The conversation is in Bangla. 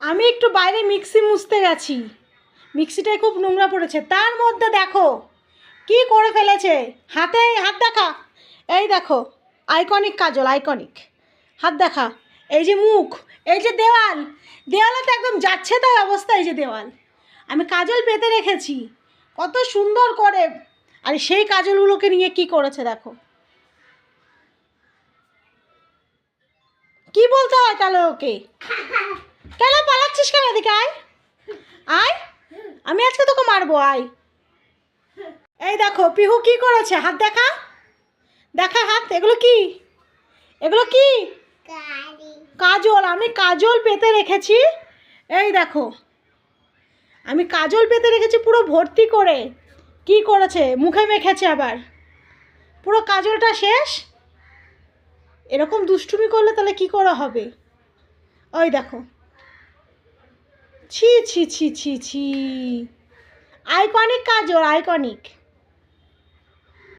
আমি একটু বাইরে মিক্সি মুছতে গেছি, মিক্সিটায় খুব নোংরা পড়েছে, তার মধ্যে দেখো কি করে ফেলেছে। হাতে হাত দেখা, এই দেখো আইকনিক কাজল, আইকনিক। হাত দেখা, এই যে মুখ, এই যে দেওয়াল, দেওয়ালে তো একদম যাচ্ছে তাই অবস্থা। এই যে দেওয়াল, আমি কাজল পেতে রেখেছি কত সুন্দর করে, আর সেই কাজলগুলোকে নিয়ে কি করেছে দেখো। কি বলতে হয় তাহলে ওকে? কেন পালাচ্ছিস কেন? এদিকে আয়, আয়, আমি আজকে তোকে মারবো, আয়। এই দেখো পিহু কি করেছে, হাত দেখা, দেখা হাত। এগুলো কি, এগুলো কি? কাজল। আমি কাজল পেতে রেখেছি, এই দেখো আমি কাজল পেতে রেখেছি পুরো ভর্তি করে। কি করেছে, মুখে মেখেছে আবার, পুরো কাজলটা শেষ। এরকম দুষ্টুমি করলে তাহলে কি করে হবে? ওই দেখো, ছি ছি ছি ছি ছি। আইকনিক কাজল, আইকনিক।